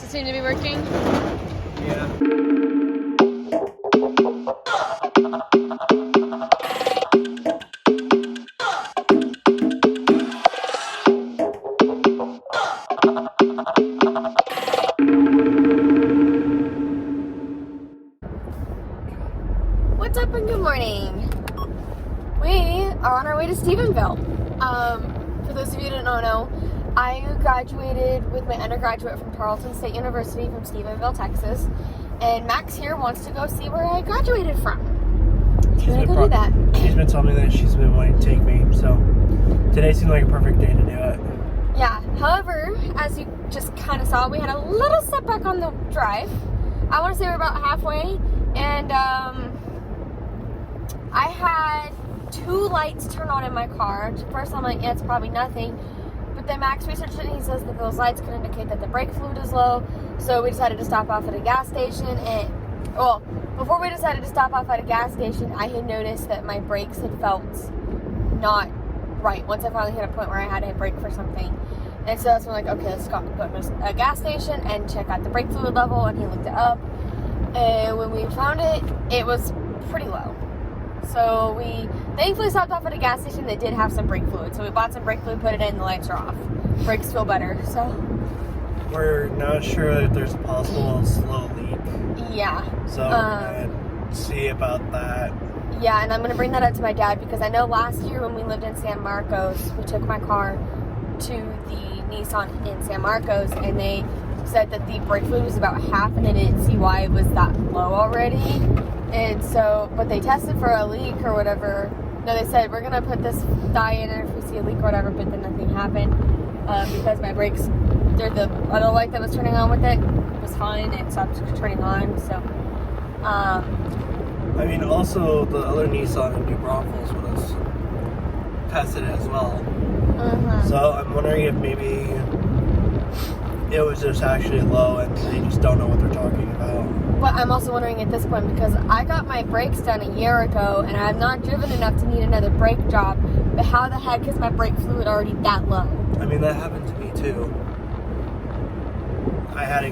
Does it seem to be working? Yeah. What's up and good morning? We are on our way to Stephenville. For those of you that don't know, I graduated with my undergraduate from Tarleton State University from Stephenville, Texas. And Max here wants to go see where I graduated from. She's gonna go do that. She's been telling me that she's been wanting to take me, so today seemed like a perfect day to do it. Yeah, however, as you just kind of saw, we had a little setback on the drive. I want to say we're about halfway, and I had 2 lights turn on in my car. At first I'm like, yeah, it's probably nothing. But then Max researched it and he says that those lights can indicate that the brake fluid is low. So we decided to stop off at a gas station. And, well, before we decided to stop off at a gas station, I had noticed that my brakes had felt not right. Once I finally hit a point where I had to hit brake for something. And so that's when I'm like, okay, let's go to a gas station and check out the brake fluid level. And he looked it up. And when we found it, it was pretty low. So we thankfully stopped off at a gas station that did have some brake fluid. So we bought some brake fluid, put it in, the lights are off. Brakes feel better, so. We're not sure if there's a possible slow leak. Yeah. So we're gonna see about that. Yeah, and I'm gonna bring that up to my dad because I know last year when we lived in San Marcos, we took my car to the Nissan in San Marcos and they said that the brake fluid was about half and they didn't see why it was that low already. And so, but they tested for a leak or whatever. No, they said, we're going to put this dye in and if we see a leak or whatever, but then nothing happened. Because my brakes, the other light that was turning on with it was fine. It stopped turning on, so. I mean, also, the other Nissan in New Braunfels was tested it as well. So I'm wondering if maybe it was just actually low and they just don't know what they're talking about. But I'm also wondering at this point because I got my brakes done a year ago and I'm not driven enough to need another brake job. But how the heck is my brake fluid already that low? I mean, that happened to me too. We had to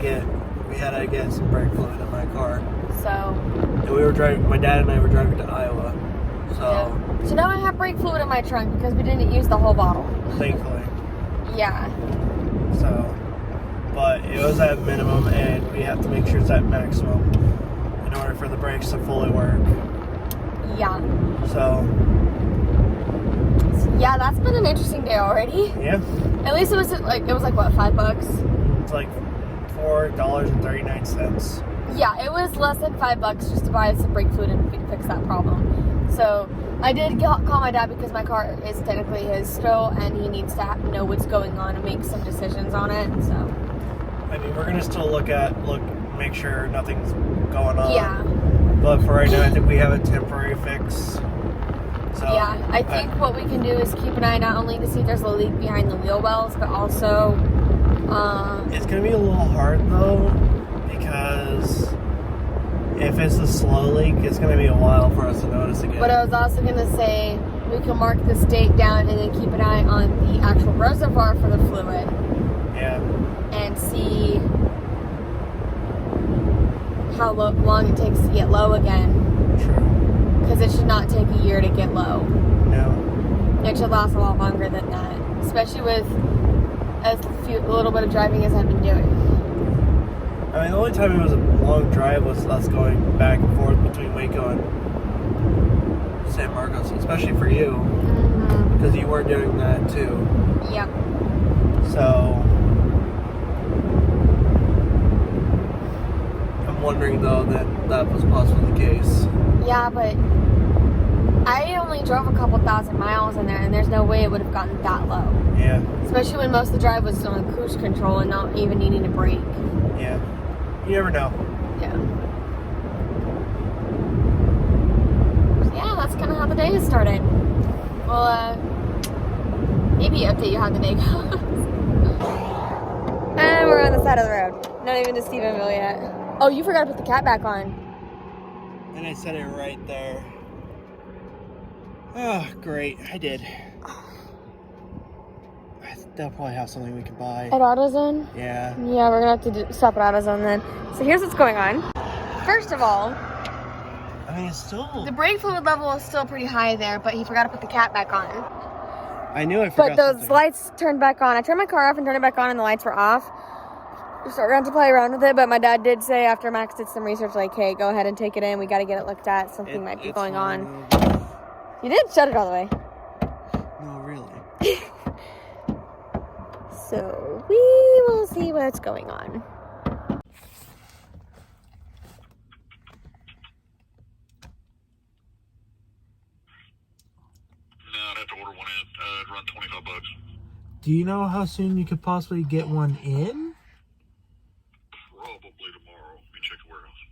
get some brake fluid in my car. So. And we were driving, my dad and I were driving to Iowa. So. Yeah. So now I have brake fluid in my trunk because we didn't use the whole bottle. Thankfully. Yeah. So. But it was at minimum, and we have to make sure it's at maximum in order for the brakes to fully work. Yeah. So. Yeah, that's been an interesting day already. Yeah. At least it was like what, $5? It's like $4.39. Yeah, it was less than $5 just to buy some brake fluid and fix that problem. So I did call my dad because my car is technically his still, and he needs to know what's going on and make some decisions on it. So. I mean, we're gonna still make sure nothing's going on. Yeah. But for right now, I think we have a temporary fix. So yeah, I think what we can do is keep an eye not only to see if there's a leak behind the wheel wells, but also. It's gonna be a little hard though, because if it's a slow leak, it's gonna be a while for us to notice again. But I was also gonna say we can mark this date down and then keep an eye on the actual reservoir for the fluid. Yeah. And see how long it takes to get low again. True. Because it should not take a year to get low. No. It should last a lot longer than that. Especially with a little bit of driving as I've been doing. I mean, the only time it was a long drive was us going back and forth between Waco and San Marcos, especially for you. Because you were doing that too. Yep. So. Wondering though that was possibly the case. Yeah, but I only drove a couple thousand miles in there and there's no way it would have gotten that low. Yeah. Especially when most of the drive was still on cruise control and not even needing to brake. Yeah. You never know. Yeah. So yeah, that's kind of how the day has started. Well, maybe update you how the day goes. And we're on the side of the road. Not even to Stephenville yet. Oh, you forgot to put the cat back on. And I said it right there. Oh, great. I did. they'll probably have something we can buy. At AutoZone? Yeah. Yeah, we're gonna have to stop at AutoZone then. So here's what's going on. First of all, I mean, it's still... the brake fluid level is still pretty high there, but he forgot to put the cap back on. I knew I forgot But those something. lights turned back on. I turned my car off and turned it back on and the lights were off. So we're going to play around with it, but my dad did say after Max did some research, like, hey, go ahead and take it in. We got to get it looked at. Something might be going on. You did shut it all the way. No, really. So we will see what's going on. No, I'd have to order one in. It'd run $25. Do you know how soon you could possibly get one in? Probably tomorrow. Let me check the warehouse.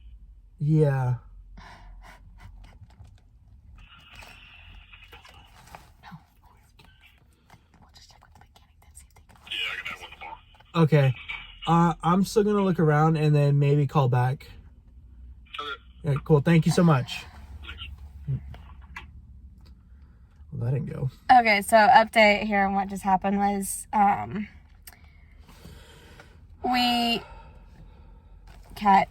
Yeah. Yeah, I can have one tomorrow. Okay. I'm still gonna look around and then maybe call back. Okay. Yeah, cool. Thank you so much. Thanks. Well, that didn't go. Okay, so update here on what just happened was, Cat.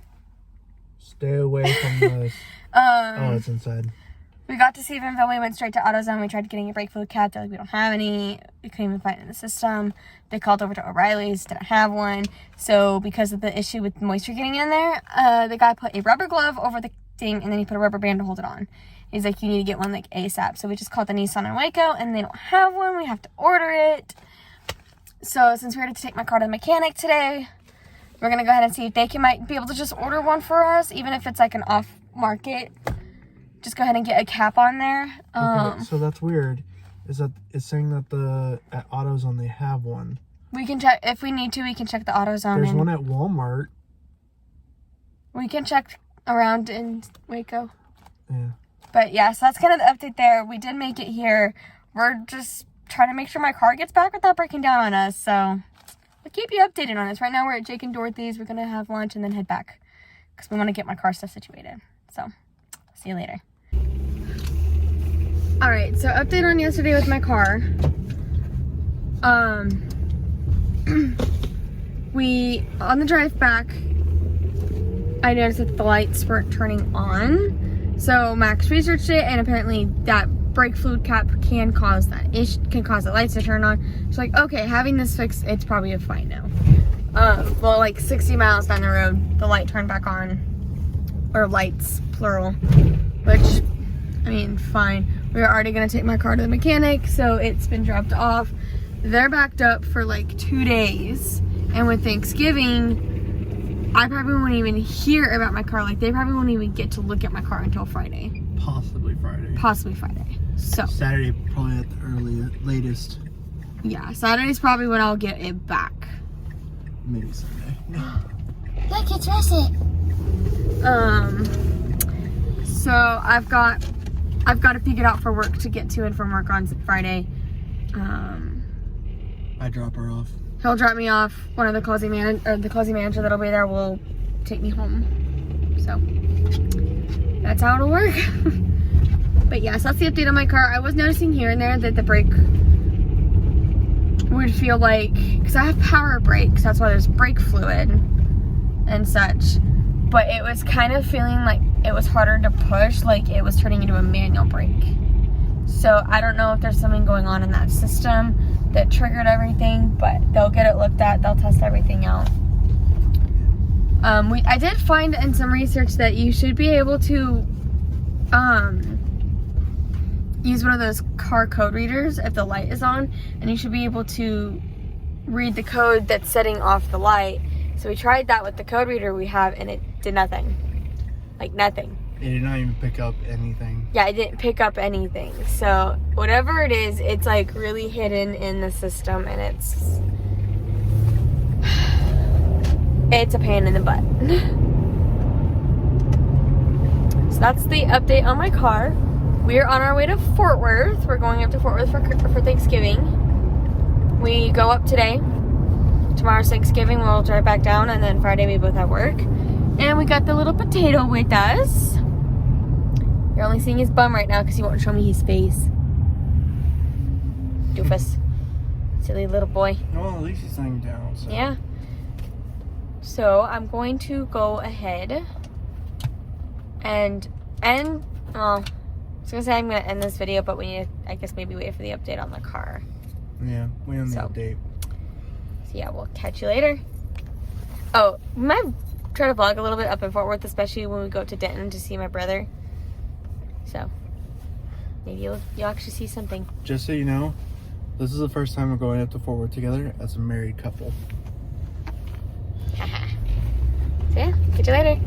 Stay away from the... Oh, it's inside. We got to Stephenville. We went straight to AutoZone. We tried getting a brake fluid cap. They're like, we don't have any. We couldn't even find it in the system. They called over to O'Reilly's. Didn't have one. So because of the issue with moisture getting in there, the guy put a rubber glove over the thing, and then he put a rubber band to hold it on. He's like, you need to get one like ASAP. So we just called the Nissan in Waco, and they don't have one. We have to order it. So since we had to take my car to the mechanic today, we're going to go ahead and see if they might be able to just order one for us, even if it's like an off-market. Just go ahead and get a cap on there. Okay, so that's weird. Is that it's saying that at AutoZone they have one. We can check if we need to. We can check the AutoZone. There's one at Walmart. We can check around in Waco. Yeah. But yeah, so that's kind of the update there. We did make it here. We're just trying to make sure my car gets back without breaking down on us. So we'll keep you updated on this. Right now we're at Jake and Dorothy's. We're gonna have lunch and then head back because we want to get my car stuff situated. So see you later. All right, so update on yesterday with my car. We, on the drive back, I noticed that the lights weren't turning on. So Max researched it, and apparently that brake fluid cap can cause that. It can cause the lights to turn on. She's like, okay, having this fixed, it's probably a fine now. Well, like 60 miles down the road, the light turned back on. Or lights, plural. Which, I mean, fine. We were already gonna take my car to the mechanic, so it's been dropped off. They're backed up for like 2 days. And with Thanksgiving, I probably won't even hear about my car. Like, they probably won't even get to look at my car until Friday. Possibly Friday. Possibly Friday. So, Saturday, probably at the latest. yeah, Saturday's probably when I'll get it back. Maybe Sunday. Look, it's Russet. So I've got to pick it out for work to get to and from work on Friday. I drop her off. He'll drop me off. One of the closing manager that'll be there will take me home. So that's how it'll work. But yes, that's the update on my car. I was noticing here and there that the brake would feel like, because I have power brakes, that's why there's brake fluid and such. But it was kind of feeling like it was harder to push, like it was turning into a manual brake. So I don't know if there's something going on in that system that triggered everything, but they'll get it looked at. They'll test everything out. I did find in some research that you should be able to use one of those car code readers if the light is on, and you should be able to read the code that's setting off the light. So we tried that with the code reader we have, and it did nothing. Like nothing. It did not even pick up anything. Yeah, it didn't pick up anything. So whatever it is, it's like really hidden in the system, and it's a pain in the butt. So that's the update on my car. We're on our way to Fort Worth. We're going up to Fort Worth for Thanksgiving. We go up today. Tomorrow's Thanksgiving. We'll drive back down, and then Friday we both have work. And we got the little potato with us. You're only seeing his bum right now because he won't show me his face. Doofus. Silly little boy. Well, at least he's laying down. So. Yeah. So I'm going to go ahead and end. Well, I was gonna say I'm gonna end this video, but we need to, I guess, maybe wait for the update on the car. Yeah, we on the update. So yeah, we'll catch you later. Oh, we might try to vlog a little bit up in Fort Worth, especially when we go to Denton to see my brother. So maybe you'll actually see something. Just so you know, this is the first time we're going up to Fort Worth together as a married couple. So yeah, catch you later.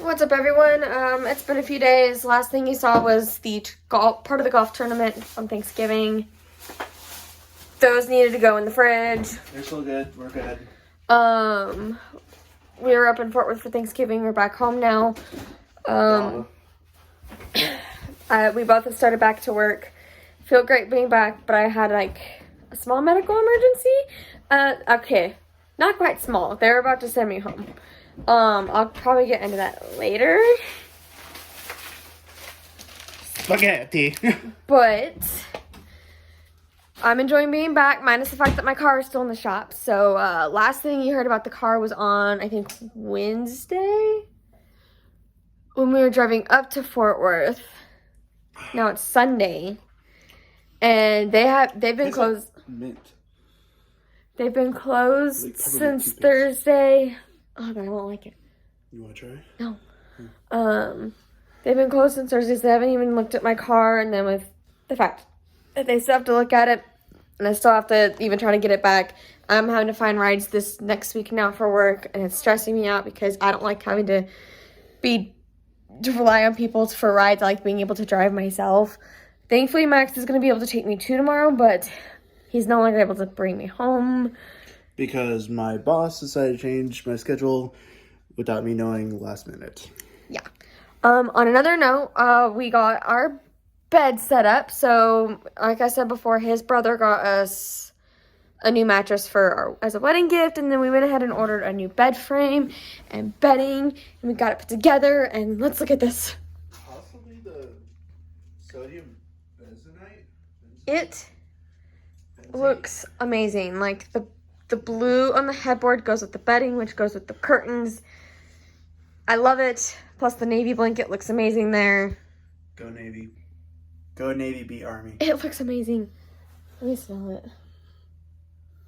What's up, everyone? It's been a few days. Last thing you saw was the part of the golf tournament on Thanksgiving. Those needed to go in the fridge. They're still good. We're good. We were up in Fort Worth for Thanksgiving. We're back home now. We both have started back to work. Feel great being back, but I had like a small medical emergency. Okay, not quite small. They're about to send me home. I'll probably get into that later. Spaghetti. But I'm enjoying being back, minus the fact that my car is still in the shop. So, last thing you heard about the car was on, I think, Wednesday? When we were driving up to Fort Worth. Now it's Sunday. And they've been closed. Mint. They've been closed Like since toothpaste. Thursday. Oh, but I won't like it. You want to try? No. They've been closed since Thursday, so they haven't even looked at my car, and then with the fact that they still have to look at it, and I still have to even try to get it back, I'm having to find rides this next week now for work, and it's stressing me out because I don't like having to rely on people for rides. I like being able to drive myself. Thankfully, Max is going to be able to take me to tomorrow, but he's no longer able to bring me home. Because my boss decided to change my schedule without me knowing last minute. Yeah. On another note, we got our bed set up. So, like I said before, his brother got us a new mattress as a wedding gift, and then we went ahead and ordered a new bed frame and bedding, and we got it put together. And let's look at this. Possibly the sodium benzoate. It looks amazing. Like the blue on the headboard goes with the bedding, which goes with the curtains. I love it. Plus the navy blanket looks amazing there. Go Navy. Go Navy, beat Army. It looks amazing. Let me smell it.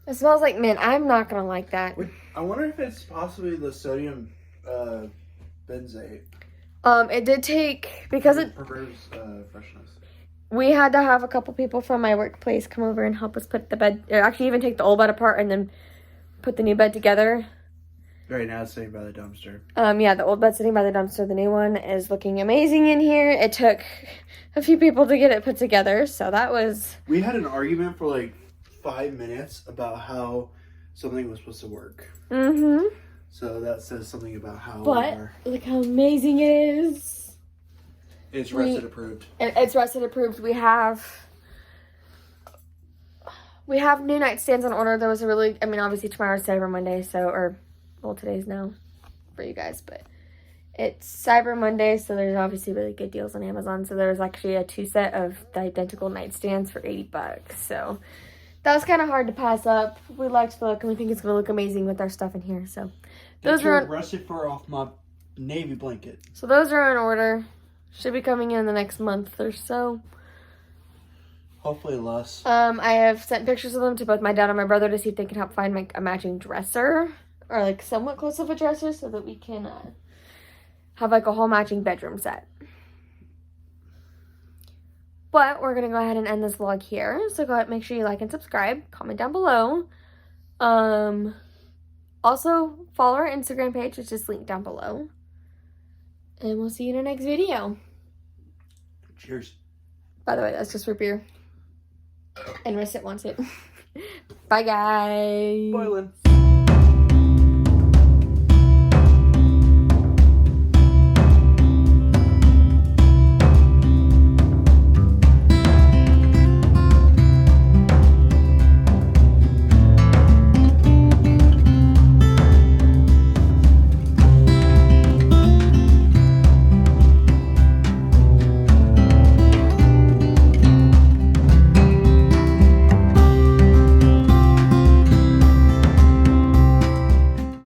It smells like mint. I'm not gonna like that. I wonder if it's possibly the sodium benzoate. It did take, because it prefers freshness. we had to have a couple people from my workplace come over and help us put the bed, or actually even take the old bed apart and then put the new bed together. Right now it's sitting by the dumpster. Yeah, the old bed's sitting by the dumpster. The new one is looking amazing in here. It took a few people to get it put together, so that was... We had an argument for like 5 minutes about how something was supposed to work. Mm-hmm. So that says something about how But look how amazing it is. It's Rusted approved. It's Rusted approved. We have we have new nightstands on order. There was a really, I mean, obviously tomorrow's Cyber Monday, so, or, well, today's now for you guys, but it's Cyber Monday, so there's obviously really good deals on Amazon. So there's actually a 2-set of the identical nightstands for $80. So that was kind of hard to pass up. We liked the look, and we think it's going to look amazing with our stuff in here. So those are rusted fur off my navy blanket. So those are on order. Should be coming in the next month or so. Hopefully less. I have sent pictures of them to both my dad and my brother to see if they can help find a matching dresser, or like somewhat close of a dresser, so that we can have like a whole matching bedroom set. But we're gonna go ahead and end this vlog here. So go ahead, make sure you like and subscribe, comment down below. Also follow our Instagram page, which is linked down below. And we'll see you in the next video. Cheers. By the way, that's just root beer. And Risset wants it. Bye, guys. Boiling.